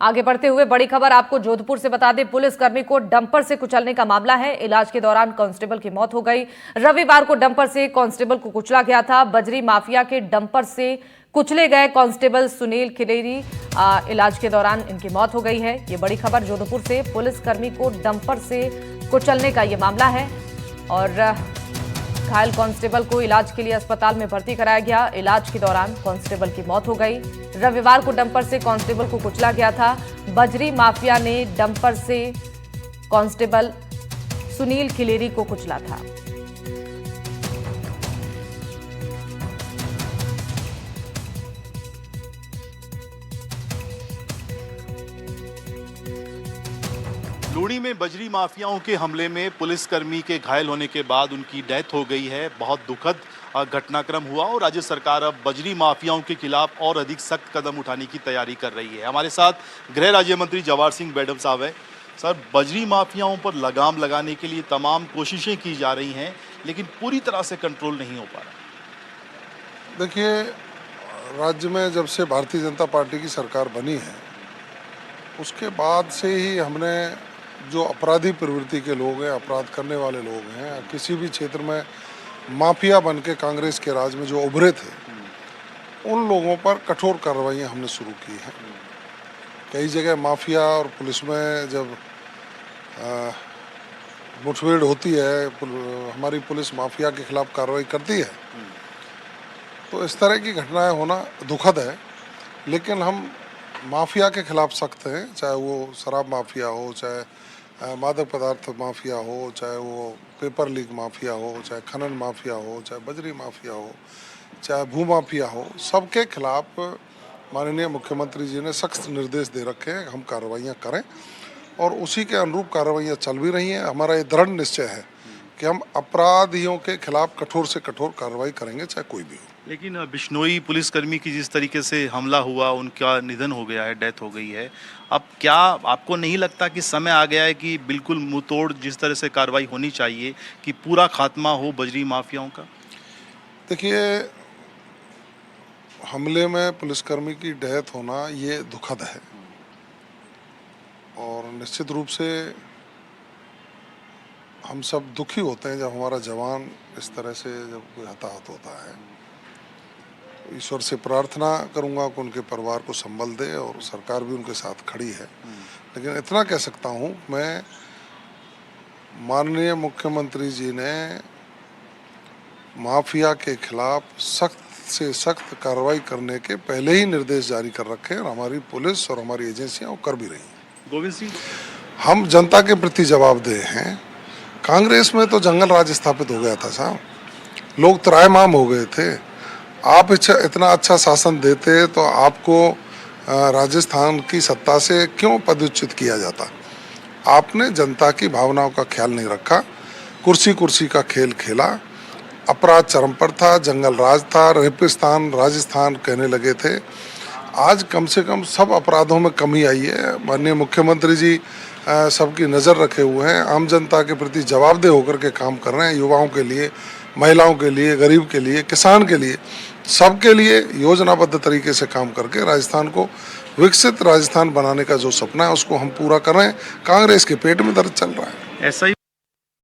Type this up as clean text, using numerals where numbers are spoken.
आगे बढ़ते हुए बड़ी खबर आपको जोधपुर से बता दें, पुलिसकर्मी को डंपर से कुचलने का मामला है। इलाज के दौरान कांस्टेबल की मौत हो गई। रविवार को डंपर से कांस्टेबल को कुचला गया था। बजरी माफिया के डंपर से कुचले गए कांस्टेबल सुनील खिलेरी, इलाज के दौरान इनकी मौत हो गई है। ये बड़ी खबर जोधपुर से, पुलिसकर्मी को डंपर से कुचलने का यह मामला है और घायल कांस्टेबल को इलाज के लिए अस्पताल में भर्ती कराया गया। इलाज के दौरान कांस्टेबल की मौत हो गई। रविवार को डंपर से कांस्टेबल को कुचला गया था। बजरी माफिया ने डंपर से कांस्टेबल सुनील खिलेरी को कुचला था। लूणी में बजरी माफियाओं के हमले में पुलिसकर्मी के घायल होने के बाद उनकी डेथ हो गई है। बहुत दुखद घटनाक्रम हुआ और राज्य सरकार अब बजरी माफियाओं के खिलाफ और अधिक सख्त कदम उठाने की तैयारी कर रही है। हमारे साथ गृह राज्य मंत्री जवाहर सिंह बेडम साहब हैं। सर, बजरी माफियाओं पर लगाम लगाने के लिए तमाम कोशिशें की जा रही हैं, लेकिन पूरी तरह से कंट्रोल नहीं हो पा रहा। देखिए, राज्य में जब से भारतीय जनता पार्टी की सरकार बनी है, उसके बाद से ही हमने जो अपराधी प्रवृत्ति के लोग हैं, अपराध करने वाले लोग हैं, किसी भी क्षेत्र में माफिया बन के कांग्रेस के राज में जो उभरे थे, उन लोगों पर कठोर कार्रवाइयाँ हमने शुरू की हैं। कई जगह माफिया और पुलिस में जब मुठभेड़ होती है, हमारी पुलिस माफिया के खिलाफ कार्रवाई करती है, तो इस तरह की घटनाएं होना दुखद है। लेकिन हम माफिया के खिलाफ सख्त हैं, चाहे वो शराब माफिया हो, चाहे मादक पदार्थ माफिया हो, चाहे वो पेपर लीक माफिया हो, चाहे खनन माफिया हो, चाहे बजरी माफिया हो, चाहे भू माफिया हो, सबके खिलाफ माननीय मुख्यमंत्री जी ने सख्त निर्देश दे रखे हैं हम कार्रवाइयाँ करें और उसी के अनुरूप कार्रवाइयाँ चल भी रही हैं। हमारा ये दृढ़ निश्चय है कि हम अपराधियों के खिलाफ कठोर से कठोर कार्रवाई करेंगे, चाहे कोई भी हो। लेकिन बिश्नोई पुलिसकर्मी की जिस तरीके से हमला हुआ, उनका निधन हो गया है, डेथ हो गई है, अब क्या आपको नहीं लगता कि समय आ गया है कि बिल्कुल मुंहतोड़ जिस तरह से कार्रवाई होनी चाहिए कि पूरा खात्मा हो बजरी माफियाओं का? देखिए, हमले में पुलिसकर्मी की डेथ होना ये दुखद है और निश्चित रूप से हम सब दुखी होते हैं जब हमारा जवान इस तरह से जब कोई हताहत होता है। ईश्वर से प्रार्थना करूंगा कि उनके परिवार को संबल दे और सरकार भी उनके साथ खड़ी है। लेकिन इतना कह सकता हूं मैं, माननीय मुख्यमंत्री जी ने माफिया के खिलाफ सख्त से सख्त कार्रवाई करने के पहले ही निर्देश जारी कर रखे हैं और हमारी पुलिस और हमारी एजेंसियां वो कर भी रही हैं। गोविंद सिंह, हम जनता के प्रति जवाबदेह हैं। कांग्रेस में तो जंगल राज स्थापित हो गया था साहब, लोग त्राहिमाम हो गए थे। आप इतना अच्छा शासन देते तो आपको राजस्थान की सत्ता से क्यों पदच्युत किया जाता? आपने जनता की भावनाओं का ख्याल नहीं रखा, कुर्सी कुर्सी का खेल खेला, अपराध चरम पर था, जंगल राज था, रेपिस्तान राजस्थान कहने लगे थे। आज कम से कम सब अपराधों में कमी आई है। माननीय मुख्यमंत्री जी सबकी नज़र रखे हुए हैं, आम जनता के प्रति जवाबदेह होकर के काम कर रहे हैं। युवाओं के लिए, महिलाओं के लिए, गरीब के लिए, किसान के लिए, सबके लिए योजनाबद्ध तरीके से काम करके राजस्थान को विकसित राजस्थान बनाने का जो सपना है उसको हम पूरा कर रहे हैं। कांग्रेस के पेट में दर्द चल रहा है। ऐसा ही